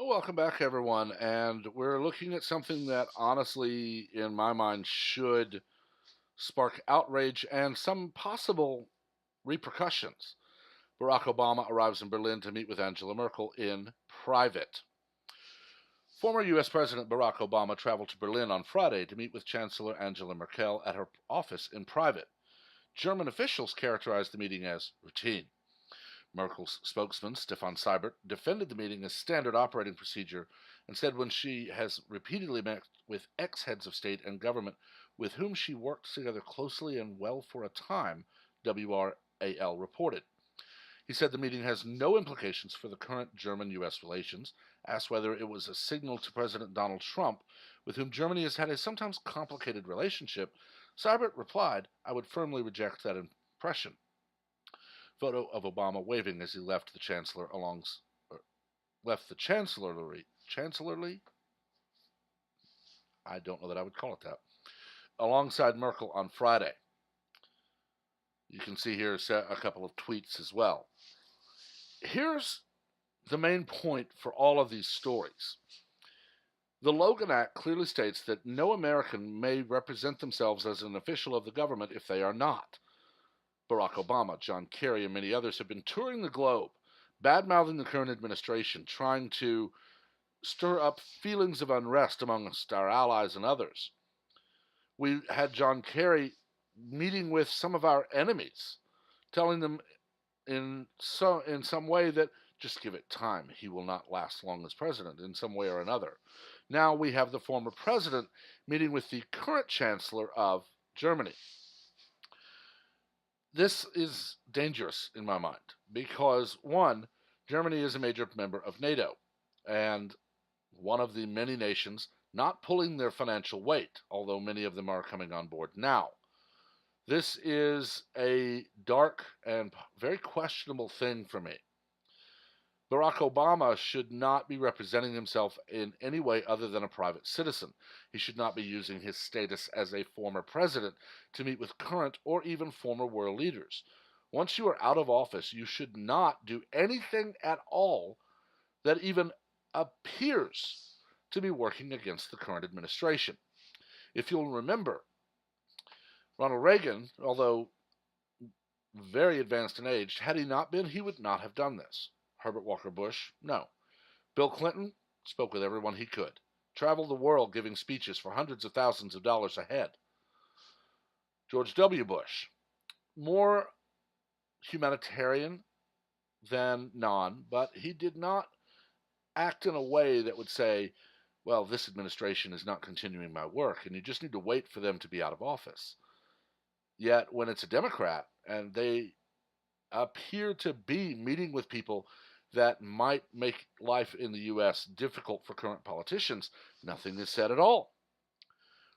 Well, welcome back, everyone. And we're looking at something that honestly, in my mind, should spark outrage and some possible repercussions. Barack Obama arrives in Berlin to meet with Angela Merkel in private. Former U.S. President Barack Obama traveled to Berlin on Friday to meet with Chancellor Angela Merkel at her office in private. German officials characterized the meeting as routine. Merkel's spokesman, Stefan Seibert, defended the meeting as standard operating procedure and said when she has repeatedly met with ex heads of state and government with whom she worked together closely and well for a time, WRAL reported. He said the meeting has no implications for the current German U.S. relations, asked whether it was a signal to President Donald Trump, with whom Germany has had a sometimes complicated relationship. Seibert replied, I would firmly reject that impression. Photo of Obama waving as he left the chancellorly. I don't know that I would call it that. Alongside Merkel on Friday. You can see here a couple of tweets as well. Here's the main point for all of these stories. The Logan Act clearly states that no American may represent themselves as an official of the government if they are not. Barack Obama, John Kerry, and many others have been touring the globe, bad-mouthing the current administration, trying to stir up feelings of unrest amongst our allies and others. We had John Kerry meeting with some of our enemies, telling them in some way that just give it time, he will not last long as president in some way or another. Now we have the former president meeting with the current chancellor of Germany. This is dangerous in my mind because, one, Germany is a major member of NATO and one of the many nations not pulling their financial weight, although many of them are coming on board now. This is a dark and very questionable thing for me. Barack Obama should not be representing himself in any way other than a private citizen. He should not be using his status as a former president to meet with current or even former world leaders. Once you are out of office, you should not do anything at all that even appears to be working against the current administration. If you'll remember, Ronald Reagan, although very advanced in age, had he not been, he would not have done this. Herbert Walker Bush, no. Bill Clinton spoke with everyone he could, traveled the world giving speeches for hundreds of thousands of dollars a head. George W. Bush, more humanitarian than non, but he did not act in a way that would say, well, this administration is not continuing my work, and you just need to wait for them to be out of office. Yet, when it's a Democrat and they appear to be meeting with people that might make life in the U.S. difficult for current politicians, nothing is said at all.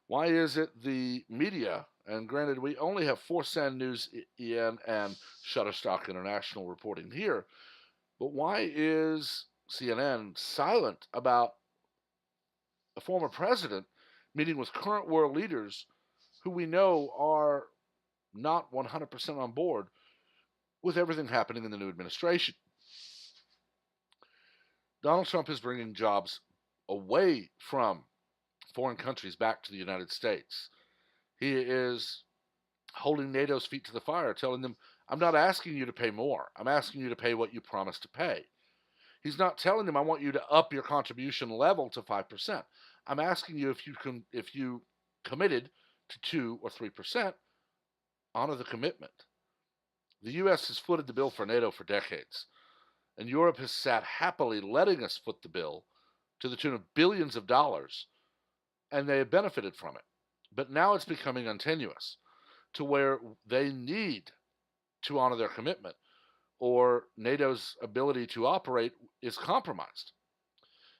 Why is it the media, and granted we only have Forsan News EN and Shutterstock International reporting here, but why is CNN silent about a former president meeting with current world leaders who we know are not 100% on board with everything happening in the new administration? Donald Trump is bringing jobs away from foreign countries back to the United States. He is holding NATO's feet to the fire, telling them, I'm not asking you to pay more. I'm asking you to pay what you promised to pay. He's not telling them, I want you to up your contribution level to 5%. I'm asking you if you committed to 2 or 3%, honor the commitment. The U.S. has footed the bill for NATO for decades, and Europe has sat happily letting us foot the bill to the tune of billions of dollars, and they have benefited from it. But now it's becoming untenuous to where they need to honor their commitment, or NATO's ability to operate is compromised.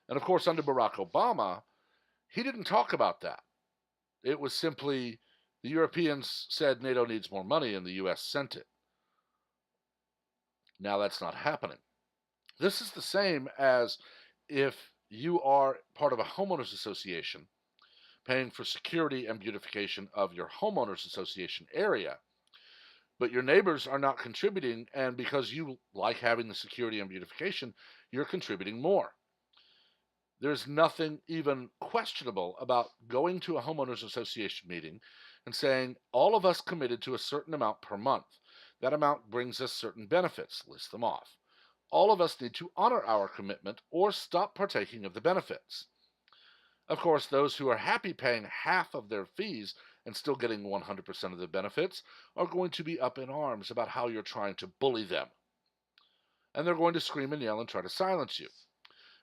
And of course, under Barack Obama, he didn't talk about that. It was simply the Europeans said NATO needs more money, and the U.S. sent it. Now that's not happening. This is the same as if you are part of a homeowners association paying for security and beautification of your homeowners association area, but your neighbors are not contributing, and because you like having the security and beautification, you're contributing more. There's nothing even questionable about going to a homeowners association meeting and saying, all of us committed to a certain amount per month. That amount brings us certain benefits. List them off. All of us need to honor our commitment or stop partaking of the benefits. Of course, those who are happy paying half of their fees and still getting 100% of the benefits are going to be up in arms about how you're trying to bully them. And they're going to scream and yell and try to silence you.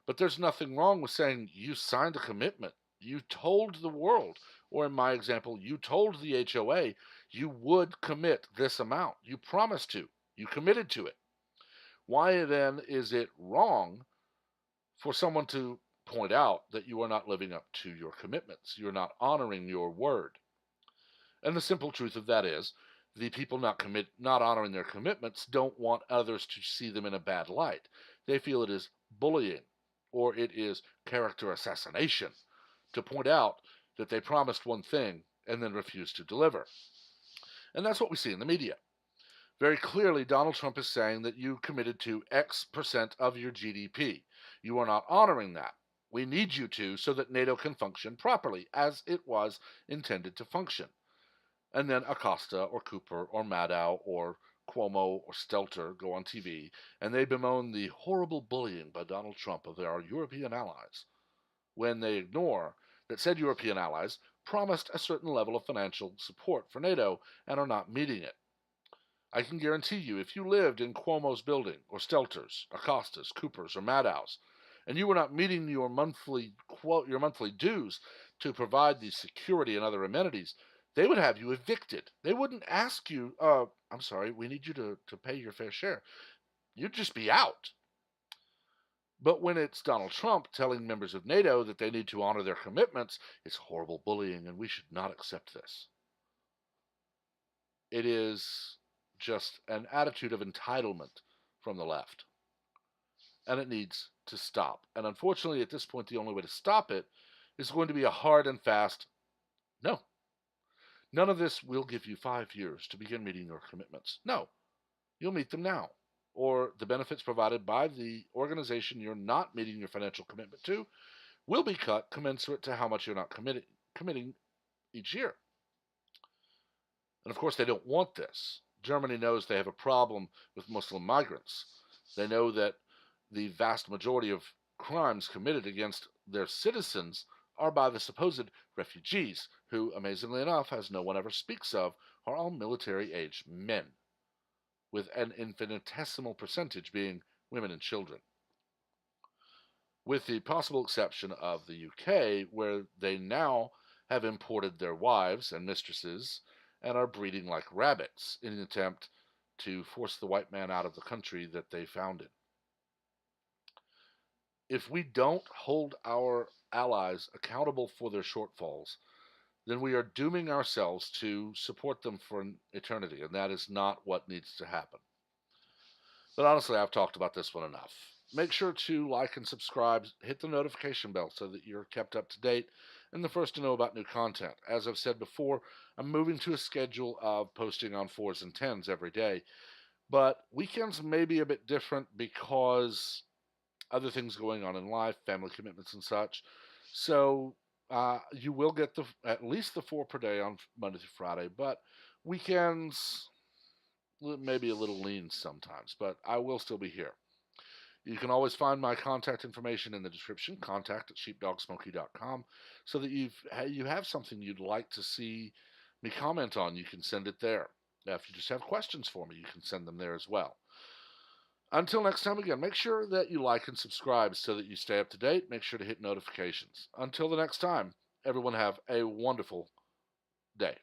But there's nothing wrong with saying you signed a commitment. You told the world, or in my example, you told the HOA you would commit this amount. You promised to. You committed to it. Why then is it wrong for someone to point out that you are not living up to your commitments? You're not honoring your word. And the simple truth of that is the people not honoring their commitments don't want others to see them in a bad light. They feel it is bullying or it is character assassination to point out that they promised one thing and then refused to deliver. And that's what we see in the media. Very clearly, Donald Trump is saying that you committed to X% of your GDP. You are not honoring that. We need you to so that NATO can function properly as it was intended to function. And then Acosta or Cooper or Maddow or Cuomo or Stelter go on TV and they bemoan the horrible bullying by Donald Trump of our European allies, when they ignore that said European allies promised a certain level of financial support for NATO and are not meeting it. I can guarantee you, if you lived in Cuomo's building, or Stelter's, Acosta's, Cooper's, or Maddow's, and you were not meeting your monthly dues to provide the security and other amenities, they would have you evicted. They wouldn't ask you, I'm sorry, we need you to pay your fair share. You'd just be out. But when it's Donald Trump telling members of NATO that they need to honor their commitments, it's horrible bullying and we should not accept this. It is just an attitude of entitlement from the left. And it needs to stop. And unfortunately, at this point, the only way to stop it is going to be a hard and fast no. None of this will give you 5 years to begin meeting your commitments. No, you'll meet them now. Or the benefits provided by the organization you're not meeting your financial commitment to will be cut commensurate to how much you're not committing each year. And of course, they don't want this. Germany knows they have a problem with Muslim migrants. They know that the vast majority of crimes committed against their citizens are by the supposed refugees, who, amazingly enough, as no one ever speaks of, are all military-aged men, with an infinitesimal percentage being women and children. With the possible exception of the UK, where they now have imported their wives and mistresses and are breeding like rabbits in an attempt to force the white man out of the country that they founded. If we don't hold our allies accountable for their shortfalls, then we are dooming ourselves to support them for an eternity, and that is not what needs to happen. But honestly, I've talked about this one enough. Make sure to like and subscribe, hit the notification bell so that you're kept up to date and the first to know about new content. As I've said before, I'm moving to a schedule of posting on 4s and 10s every day, but weekends may be a bit different because other things going on in life, family commitments and such. So you will get at least the 4 per day on Monday through Friday, but weekends maybe a little lean sometimes, but I will still be here. You can always find my contact information in the description, contact@sheepdogsmoky.com, so that you have something you'd like to see me comment on. You can send it there. Now, if you just have questions for me, you can send them there as well. Until next time, again, make sure that you like and subscribe so that you stay up to date. Make sure to hit notifications. Until the next time, everyone have a wonderful day.